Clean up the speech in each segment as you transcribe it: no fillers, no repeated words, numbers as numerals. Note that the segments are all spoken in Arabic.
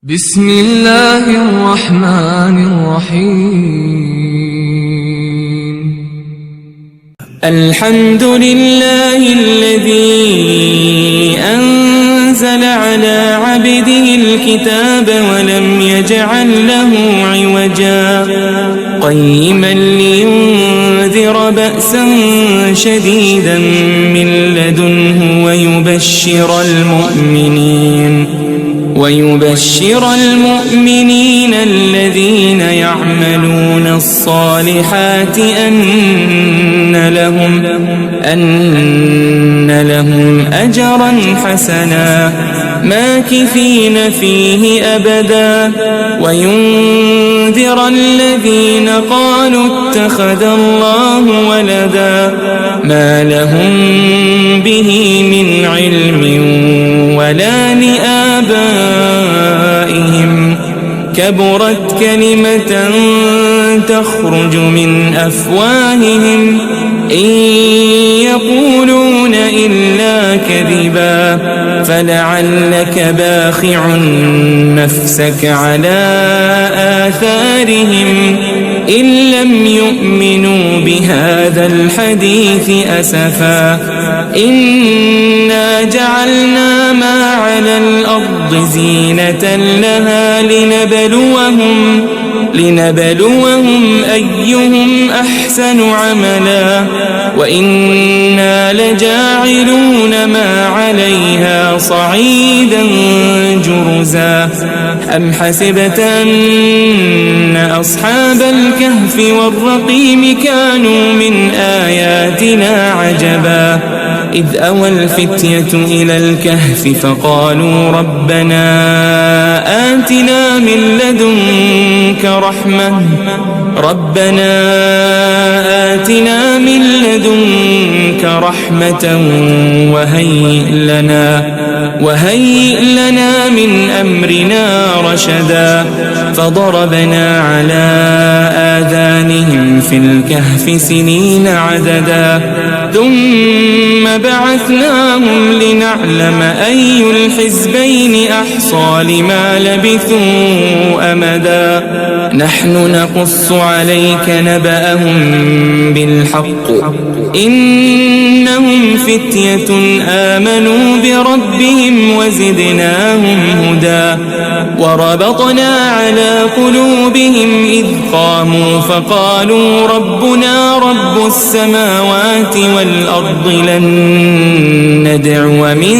بسم الله الرحمن الرحيم. الحمد لله الذي أنزل على عبده الكتاب ولم يجعل له عوجا قيما لينذر بأسا شديدا من لدنه ويبشر المؤمنين الذين يعملون الصالحات أن لهم أجرا حسنا ماكثين فيه أبدا وينذر الذين قالوا اتخذ الله ولدا ما لهم به من علم ولا لآبائهم كبرت كلمة تخرج من أفواههم إن يقولون إلا كذبا فلعلك باخع نفسك على آثارهم إن لم يؤمنوا بهذا الحديث أسفا إنا جعلنا ما على الأرض زينة لها لنبلوهم أيهم أحسن عملا وإنا لجاعلون ما عليها صعيدا جرزا أم حسبت أن أصحاب الكهف والرقيم كانوا من آياتنا عجبا إذ أوى الفتية إلى الكهف فقالوا ربنا آتنا من لدنك رحمة وهيئ لنا من أمرنا رشدا فضربنا على آذانهم في الكهف سنين عددا ثم بعثناهم لنعلم أي الحزبين أحصى لما لبثوا أمدا نحن نقص عليك نبأهم بالحق إنهم فتية آمنوا بربهم وزدناهم هدى وربطنا على قلوبهم إذ قاموا فقالوا ربنا رب السماوات والأرض لن ندعو من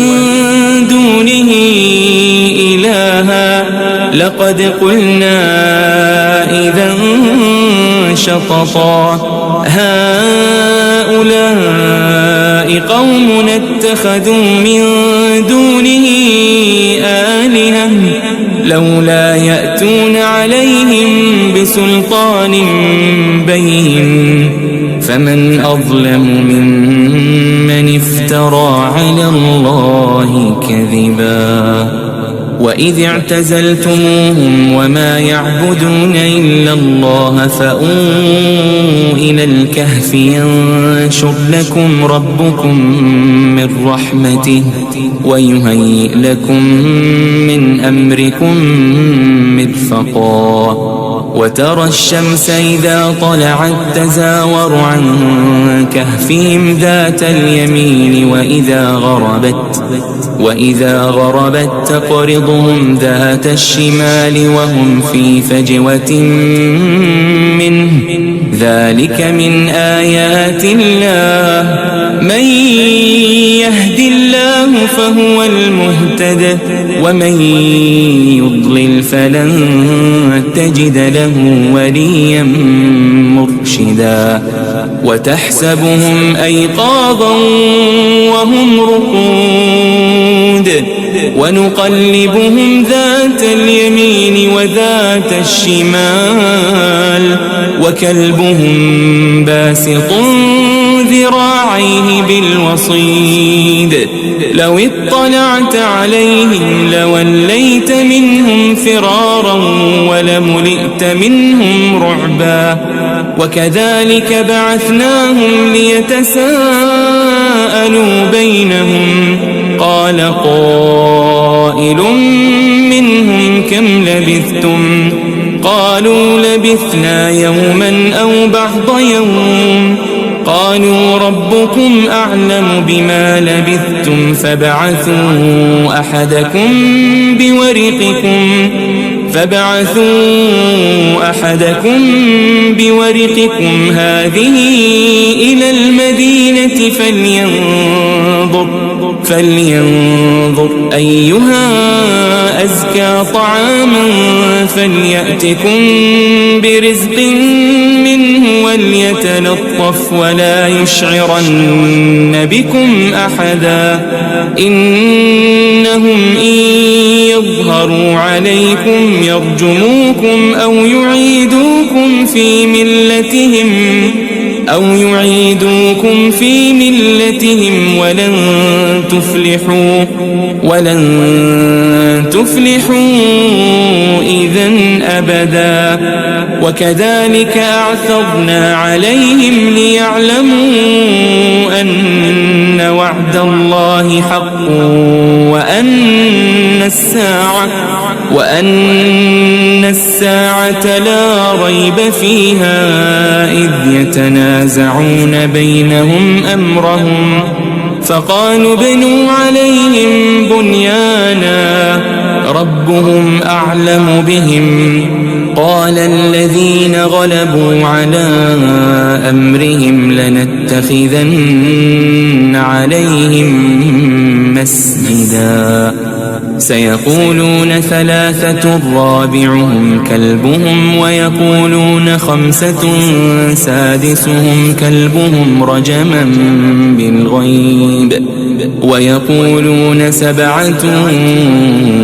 دونه إلها لقد قلنا إذا شططا هؤلاء قوم اتخذوا من دونه آلهة لولا يأتون عليهم بسلطان بين فمن أظلم ممن افترى على الله كذبا وإذ اعتزلتموهم وما يعبدون إلا الله فأووا إلى الكهف ينشر لكم ربكم من رحمته ويهيئ لكم من أمركم مرفقا وترى الشمس إذا طلعت تزاور عن كهفهم ذات اليمين وإذا غربت تقرضهم ذات الشمال وهم في فجوة منه ذلك من آيات الله من يهد الله فهو المهتد ومن يضلل فلن تجد له وليا مرشدا وتحسبهم أيقاظا وهم رقود ونقلبهم ذات اليمين وذات الشمال وكلبهم باسط ذراعيه بالوصيد لو اطلعت عليهم لوليت منهم فرارا ولملئت منهم رعبا وكذلك بعثناهم ليتساءلوا بينهم قال قائل منهم كم لبثتم قالوا لبثنا يوما أو بعض يوم قالوا ربكم أعلم بما لبثتم فابعثوا أحدكم بورقكم هذه إلى المدينة فلينظر أيها أزكى طعاما فليأتكم برزق منه وليتلطف ولا يشعرن بكم أحدا إنهم إن يظهروا عليكم يرجموكم أو يعيدوكم في ملتهم ولن تفلحوا إذن أبدا وكذلك أعثرنا عليهم ليعلموا أن وعد الله حق وأن الساعة لا ريب فيها إذ يتنازعون بينهم أمرهم فقالوا ابنوا عليهم بنيانا ربهم أعلم بهم قال الذين غلبوا على أمرهم لنتخذن عليهم مسجدا سيقولون ثلاثة رابعهم كلبهم ويقولون خمسة سادسهم كلبهم رجما بالغيب ويقولون سبعة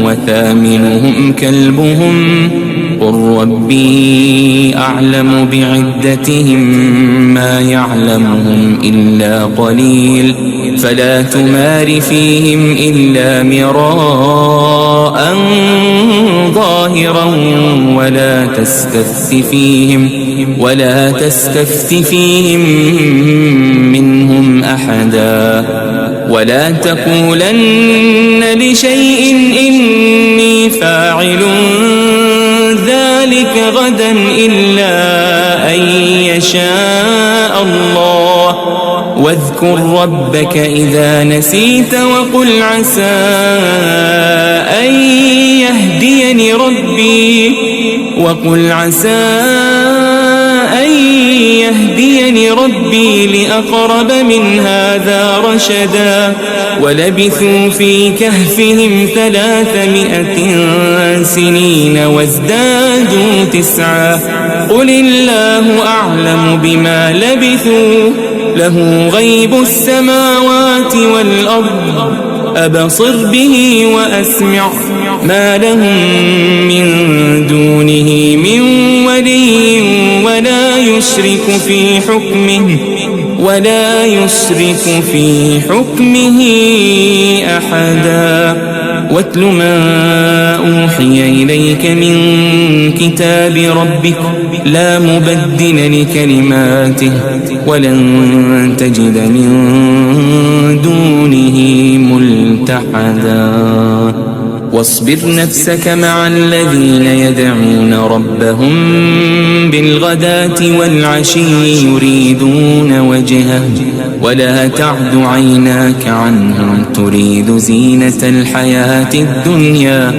وثامنهم كلبهم قل ربي أعلم بعدتهم ما يعلمهم إلا قليل فلا تمار فيهم إلا مراء ظاهرا ولا تستفت فيهم منهم أحدا ولا تقولن لشيء إني فاعل ذلك غدا إلا أن يشاء الله واذكر ربك إذا نسيت وقل عسى أن يهديني ربي لأقرب من هذا رشدا ولبثوا في كهفهم 300 سنين وازدادوا 9 قل الله أعلم بما لبثوا له غيب السماوات والأرض أبصر به وأسمع ما لهم من دونه من ولي ولا يشرك في حكمه أحدا واتل ما أوحي إليك من كتاب ربك لا مبدل لكلماته ولن تجد من دونه ملتحدا واصبر نفسك مع الذين يدعون ربهم بالغداة والعشي يريدون وجهه ولا تعد عيناك عنهم تريد زينة الحياة الدنيا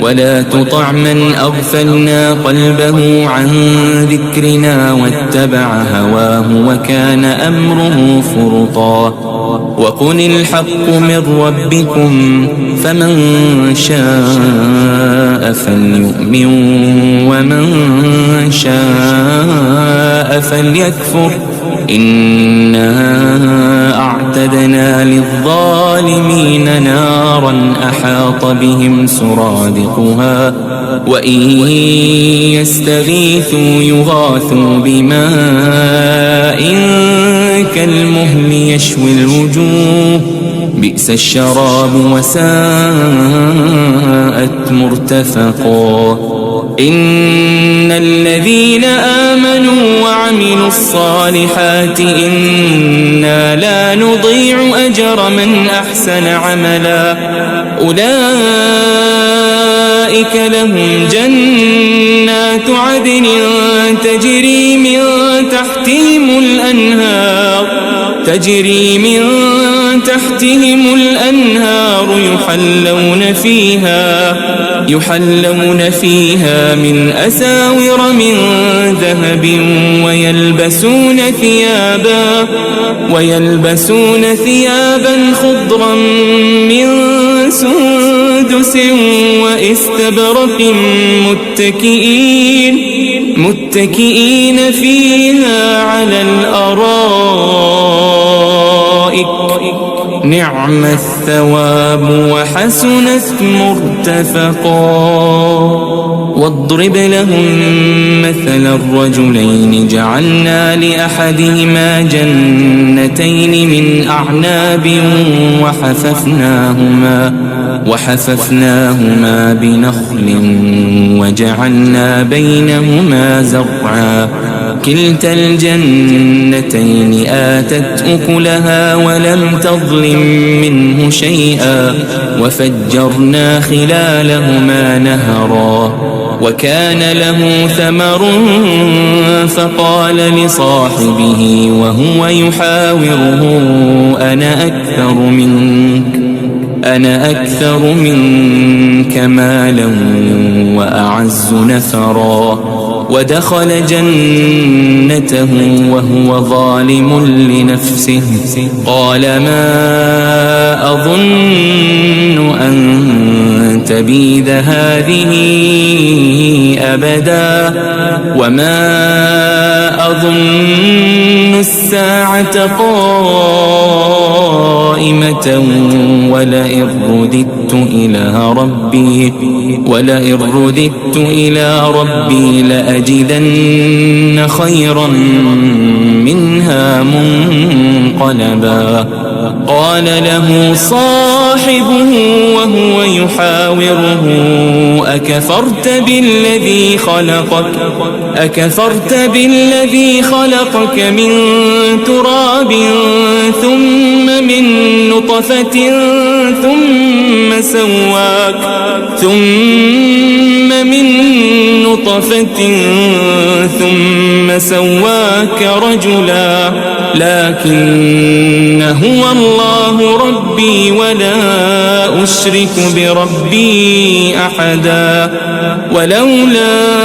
ولا تطع من أغفلنا قلبه عن ذكرنا واتبع هواه وكان أمره فرطا وقل الحق من ربكم فمن شاء فليؤمن ومن شاء فليكفر إنا أعتدنا للظالمين نارا أحاط بهم سرادقها وإن يستغيثوا يغاثوا بماء كالمهل يشوي الوجوه بئس الشراب وساءت مرتفقا إن الذين آمنوا وعملوا الصالحات إنا لا نضيع أجر من أحسن عملا أولئك لهم جنات عدن تجري من تحتهم الأنهار يحلون فيها من أساور من ذهب ويلبسون ثيابا خضرا من سندس وإستبرق متكئين فيها على الأرائك نعم الثواب وحسنت مرتفقا واضرب لهم مثل الرجلين جعلنا لأحدهما جنتين من أعناب وحففناهما بنخل وجعلنا بينهما زرعا كلتا الجنتين آتت أكلها ولم تظلم منه شيئا وفجرنا خلالهما نهرا وكان له ثمر فقال لصاحبه وهو يحاوره أنا أكثر منك مالا وأعز نفرا ودخل جنته وهو ظالم لنفسه قال ما أظن أن تبيد هذه أبدا وما أظن الساعة قائمة ولئن رددت إلى ربي لأجدن خيرا منها منقلبا قال له صاحبه وهو يحاوره أكفرت بالذي خلقك من تراب ثم من نطفة ثم سواك رجلا لكن هو الله ربي ولا أشرك بربي أحدا ولولا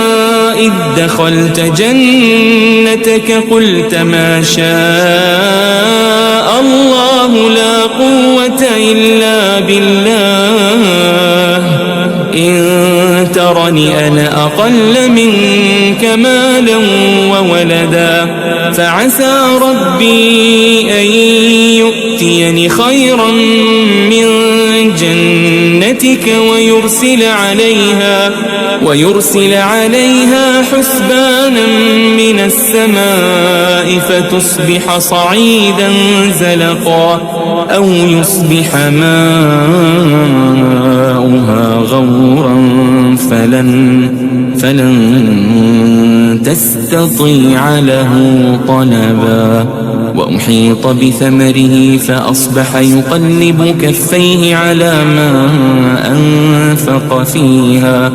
إذ دخلت جنتك قلت ما شاء الله لا قوة إلا بالله إن ترني أنا أقل منك مالا وولدا فعسى ربي أن يؤتيني خيرا من جنتك ويرسل عليها حسبانا من السماء فتصبح صعيدا زلقا أو يصبح ماؤها غورا فلن تستطيع له طلبا وأحيط بثمره فأصبح يقلب كفيه على ما أنفق فيها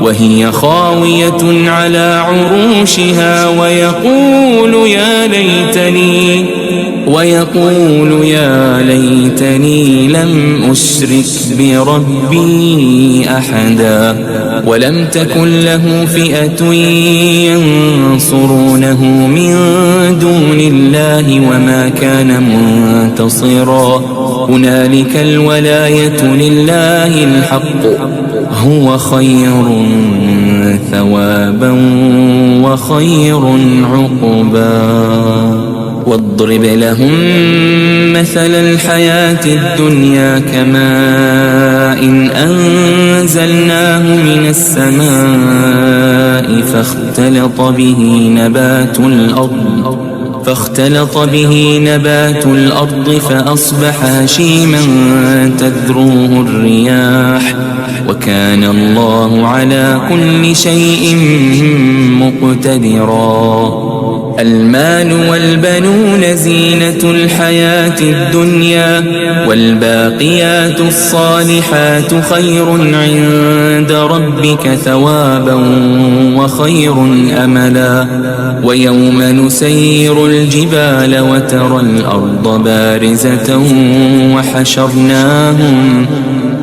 وهي خاوية على عروشها ويقول يا ليتني لم أشرك بربي أحدا ولم تكن له فئة ينصرونه من دون الله وما كان منتصرا هنالك الولاية لله الحق هو خير ثوابا وخير عقبا واضرب لهم مثل الحياة الدنيا كماء أنزلناه من السماء فاختلط به نبات الأرض فأصبح هشيما تذروه الرياح وكان الله على كل شيء مقتدرا. المال والبنون زينة الحياة الدنيا والباقيات الصالحات خير عند ربك ثوابا وخير أملا. ويوم نسير الجبال وترى الأرض بارزة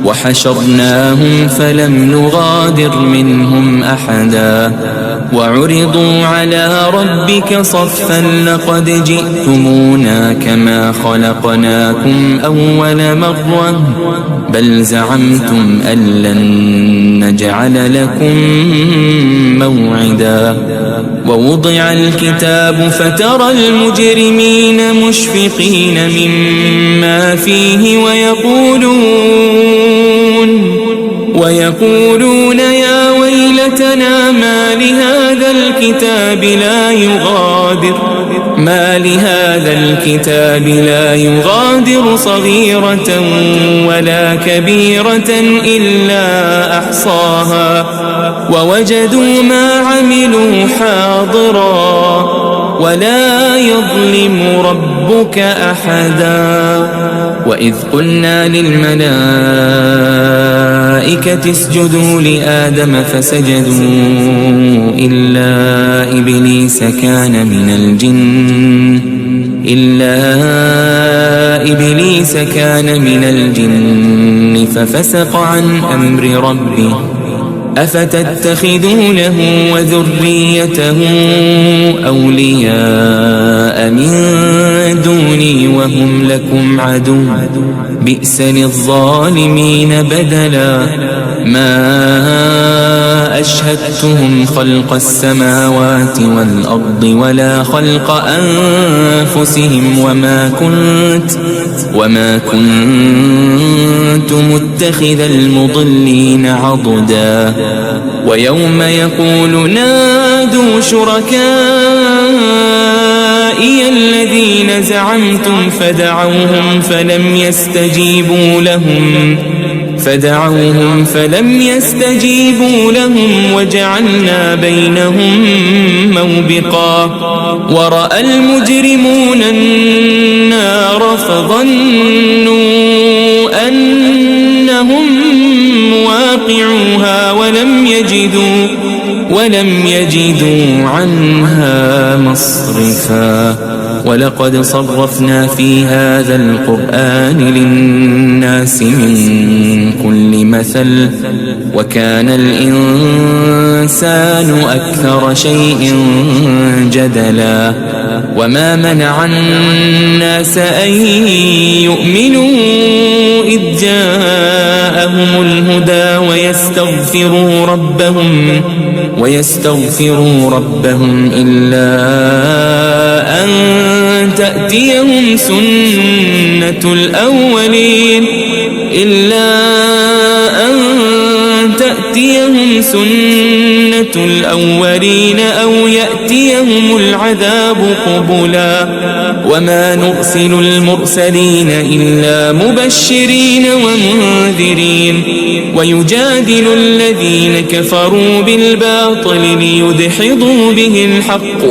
وحشرناهم فلم نغادر منهم أحدا وعرضوا على ربك صفا لقد جئتمونا كما خلقناكم أول مرة بل زعمتم أن لن نجعل لكم موعدا. ووضع الكتاب فترى المجرمين مشفقين مما فيه ويقولون يا ويلتنا ما لهذا الكتاب لا يغادر صغيرة ولا كبيرة إلا أحصاها ووجدوا ما عملوا حاضرا ولا يظلم ربك أحدا. وإذ قلنا للملائكة اسجدوا لآدم فسجدوا إلا إبليس كان من الجن ففسق عن أمر ربه أفتتخذونه وذريته أولياء من دوني وهم لكم عدو بئس للظالمين بدلا. ما أشهدتهم خلق السماوات والأرض ولا خلق أنفسهم وما كنت متخذ المضلين عضدا. ويوم يقول نادوا شركائي الذين زعمتم فدعوهم فلم يستجيبوا لهم وجعلنا بينهم موبقا. ورأى المجرمون النار فظنوا أنهم مواقعوها ولم يجدوا عنها مصرفا. ولقد صرفنا في هذا القرآن للناس من كل مثل وكان الإنسان أكثر شيء جدلا. وما منع الناس أن يؤمنوا إذ جاءهم الهدى ويستغفروا ربهم إلا أن تأتيهم سنة الأولين أو يأتيهم العذاب قبلا. وما نرسل المرسلين إلا مبشرين ومنذرين ويجادل الذين كفروا بالباطل ليدحضوا به الحق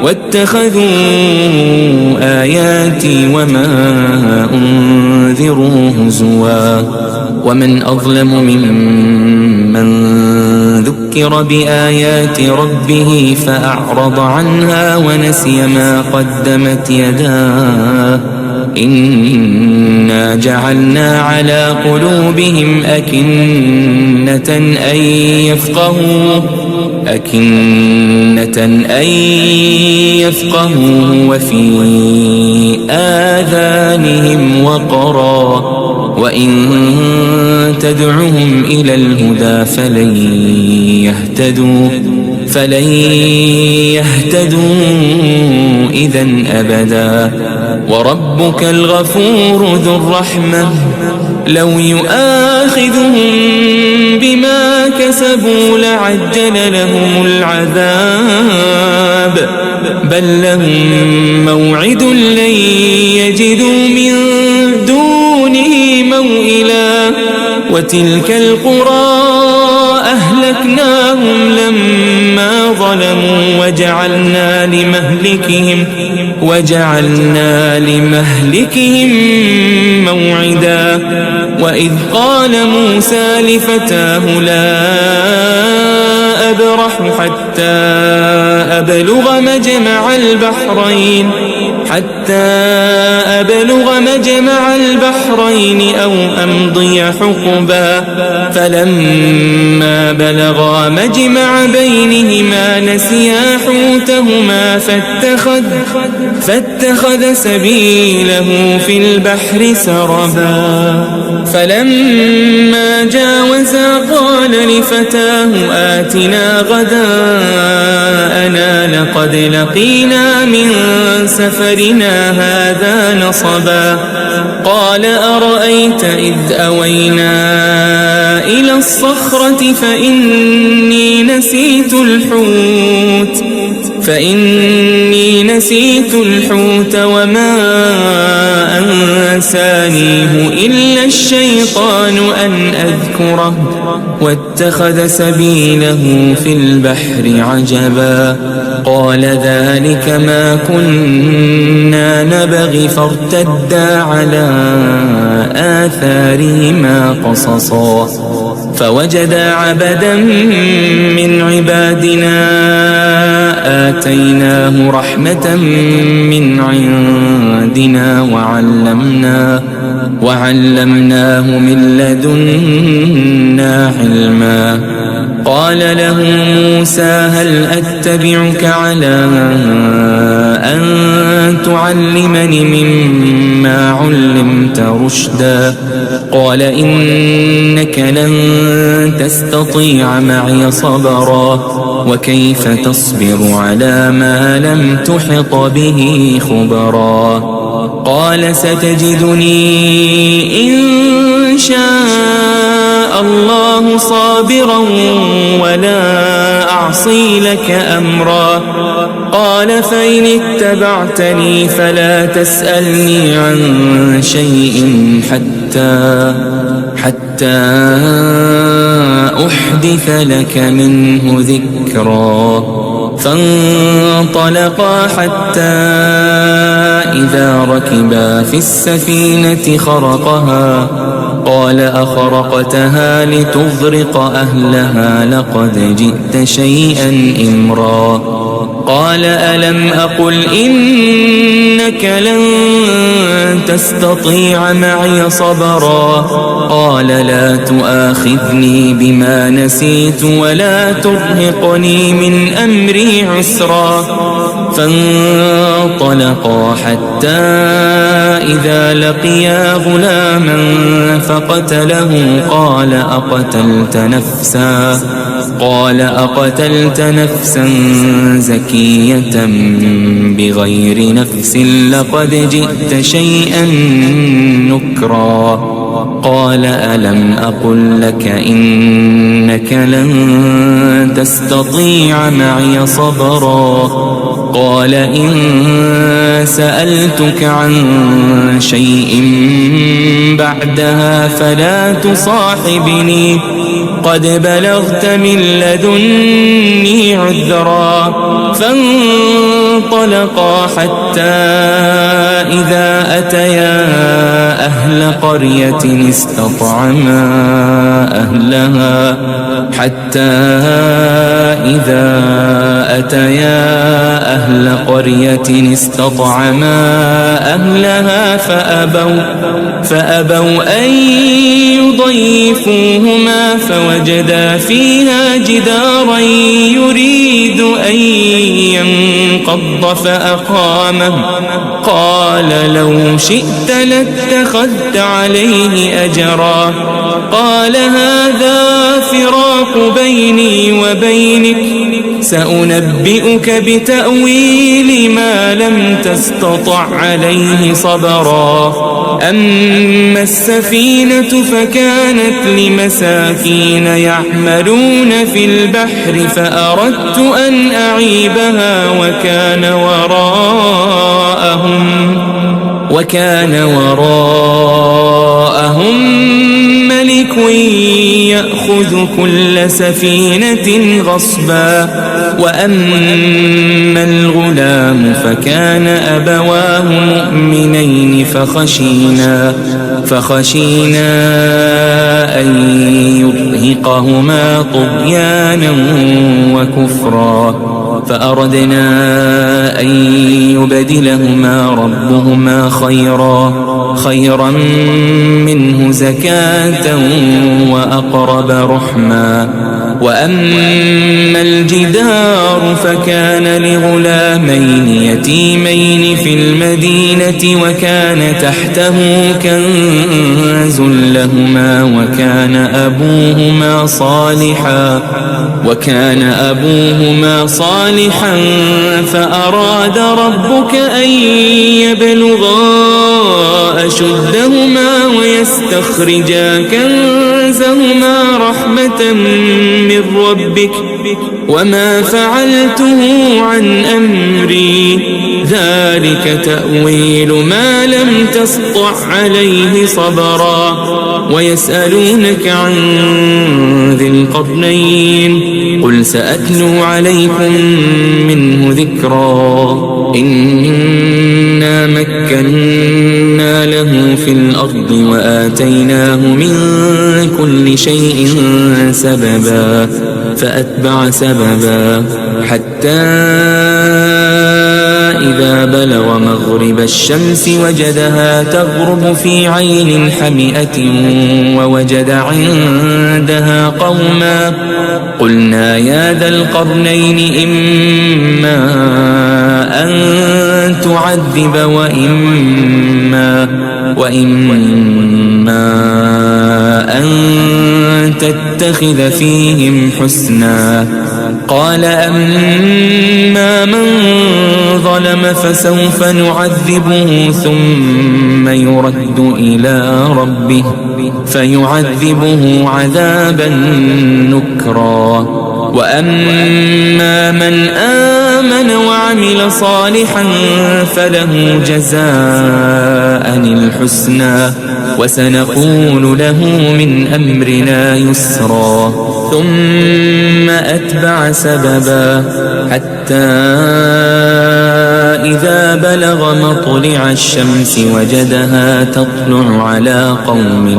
واتخذوا آياتي وما أنذروا هزوا. ومن أظلم ممن ذكر بآيات ربه فأعرض عنها ونسي ما قدمت يداه إنا جعلنا على قلوبهم أكنة أن يفقهوا وفي آذانهم وقرا وإن تدعهم إلى الهدى فلن يهتدوا إذا أبدا. وربك الغفور ذو الرحمة لو يؤاخذهم بما كسبوا لعجل لهم العذاب بل لهم موعد لن يجدوا من دونه موئلا. وتلك القرى أهلكناهم لما ظلموا وجعلنا لمهلكهم موعدا. وإذ قال موسى لفتاه لا أبرح حتى أبلغ مجمع البحرين أو أمضي حقبا. فلما بلغا مجمع بينهما نسيا حوتهما فاتخذ سبيله في البحر سربا. فلما جاوزا قال لفتاه آتنا غداءنا لقد لقينا من سفرنا هذا نصبا. قال أرأيت إذ أوينا إلى الصخرة فإني نسيت الحوت وما أنسانيه إلا الشيطان أن أذكره واتخذ سبيله في البحر عجبا. قال ذلك ما كنا نبغي فارتدا على آثارهما قصصا. فوجدا عبدا من عبادنا آتيناه رحمة من عندنا وعلمناه من لدنا علما. قال له موسى هل أتبعك على أن تعلمني مما علمت رشدا. قال إنك لن تستطيع معي صبرا وكيف تصبر على ما لم تحط به خبرا. قال ستجدني إن شاء الله صابرا ولا أعصي لك أمرا. قال فإن اتبعتني فلا تسألني عن شيء حتى أحدث لك منه ذكرا. فانطلقا حتى إذا ركبا في السفينة خرقها قال أخرقتها لتغرق أهلها لقد جئت شيئا إمرا. قال ألم أقل إنك لن تستطيع معي صبرا. قال لا تؤاخذني بما نسيت ولا ترهقني من أمري عسرا. فانطلقا حتى إذا لقيا غلاما فقتله. قال أقتلت نفسا زكية بغير نفس لقد جئت شيئا نكرا. قال ألم أقل لك إنك لن تستطيع معي صبرا. قال إن سألتك عن شيء بعدها فلا تصاحبني قد بلغت من لدني عذرا. فانطلقا حتى إذا أتيا أهل قرية استطعما أهلها فأبوا أن يضيفوهما فوجدا فيها جدارا يريد أن ينقض فأقامه. قال لو شئت لاتخذت عليه أجرا. قال هذا فراق بيني وبينك سأنبئك بتأويل ما لم تستطع عليه صبرا أما السفينة فكانت لمساكين يعملون في البحر فأردت أن أعيبها وكان وراءهم ملك يأخذ كل سفينة غصبا وأما الغلام فكان أبواه مؤمنين فخشينا أن يرهقهما طغيانا وكفرا فأردنا أن يبدلهما ربهما خيرا منه زكاة وأقرب رحما وأما الجدار فكان لغلامين يتيمين في المدينة وكان تحته كنز لهما وكان أبوهما صالحا فأراد ربك أن يبلغا أشدهما ويستخرجا كنزهما رحمة من ربك وما فعلته عن أمري ذلك تأويل ما لم تسطع عليه صبرا ويسألونك عن ذي القرنين قل سأتلو عليكم منه ذكرا إنا مكنا له في الأرض وآتيناه من كل شيء سببا فأتبع سببا حتى إذا بلغ مغرب الشمس وجدها تغرب في عين حمئة ووجد عندها قوما قلنا يا ذا القرنين إما أن تعذب وإما أن تتخذ فيهم حسنا قال أما من ظلم فسوف نعذبه ثم يرد إلى ربه فيعذبه عذابا نكرا وأما من آمن وعمل صالحا فله جزاء الحسنى وسنقول له من أمرنا يسرا ثم أتبع سببا حتى إذا بلغ مطلع الشمس وجدها تطلع على قوم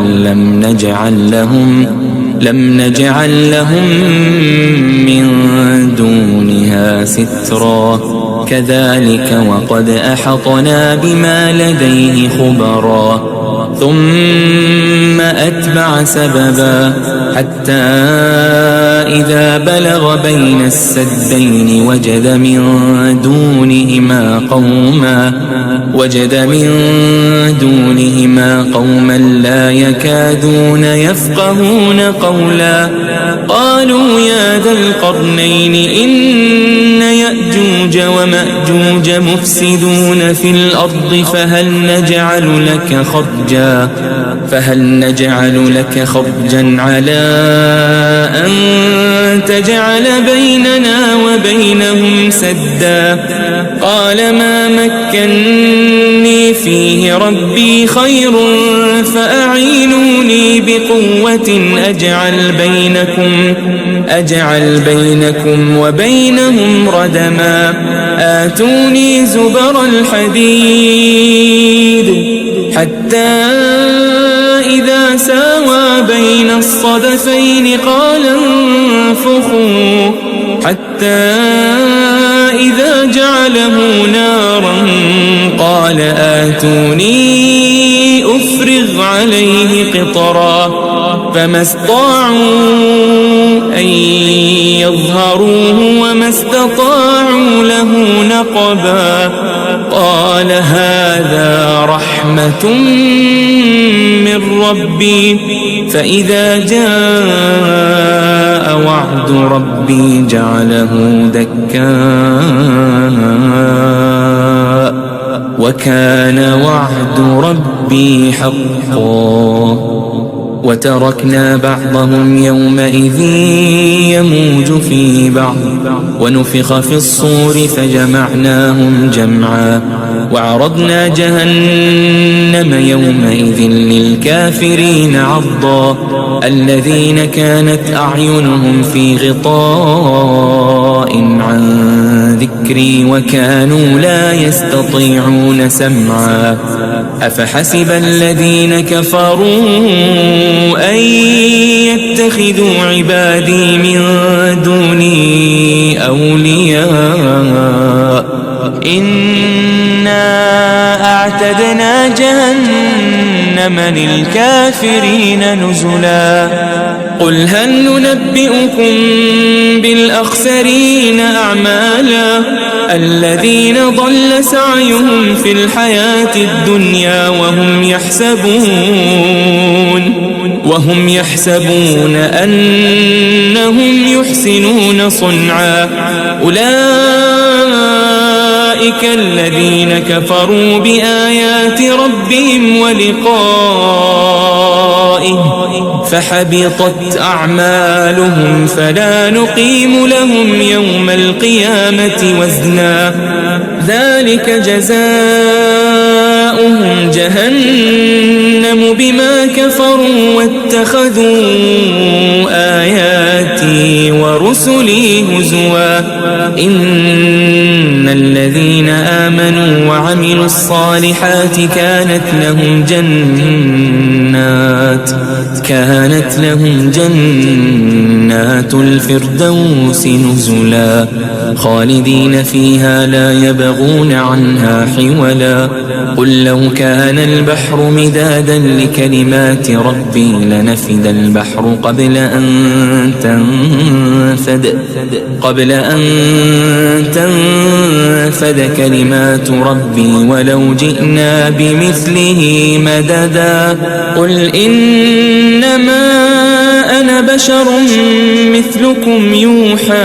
لم نجعل لهم من دونها سترا كذلك وقد أحطنا بما لديه خبرا ثم أتبع سببا حتى إذا بلغ بين السدين وجد من دونهما قوما لا يكادون يفقهون قولا قالوا يا ذا القرنين إن يأجوج ومأجوج مفسدون في الأرض فهل نجعل لك خرجا على أن تجعل بيننا وبينهم سدا قال ما مكني فيه ربي خير فأعينوني بقوة أجعل بينكم وبينهم ردما آتوني زبر الحديد حتى إذا ساوى بين الصدفين قال انفخوا حتى إذا جعله نارا قال آتوني أفرغ عليه قطرا فما استطاعوا أن يظهروه وما استطاعوا له نقبا قال هذا رحمة من ربي فإذا جاء وعد ربي جعله دكا وكان وعد ربي حقا وتركنا بعضهم يومئذ يموج في بعض ونفخ في الصور فجمعناهم جمعا وعرضنا جهنم يومئذ للكافرين عرضا الذين كانت أعينهم في غطاء عن ذكري وكانوا لا يستطيعون سمعا أفحسب الذين كفروا أن يتخذوا عبادي من دوني أولياء إنا أعتدنا جهنم للكافرين نزلا قل هل ننبئكم بالأخسرين أعمالا الذين ضل سعيهم في الحياة الدنيا وهم يحسبون أنهم يحسنون صنعا أولئك الذين كفروا بآيات ربهم ولقائه فحبطت أعمالهم فلا نقيم لهم يوم القيامة وزنا ذلك جزاؤهم جهنم بما كفروا واتخذوا آياتي ورسلي هزوا إن الذين آمنوا وعملوا الصالحات كانت لهم جنات الفردوس نزلا خالدين فيها لا يبغون عنها حولا قل لو كان البحر مدادا لكلمات ربي لنفد البحر قبل أن تنفد كلمات ربي ولو جئنا بمثله مددا قل إنما أنا بشر مثلكم يوحى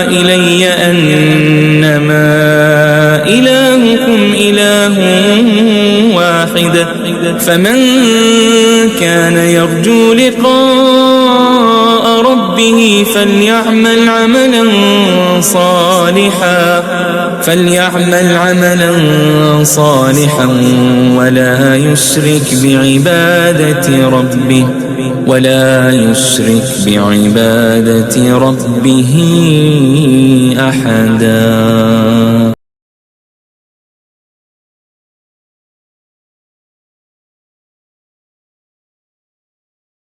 إلي أنما إلهكم إله واحد فمن كان يرجو لقاء ربه فليعمل عملا صالحا ولا يشرك بعبادة ربه أحدا.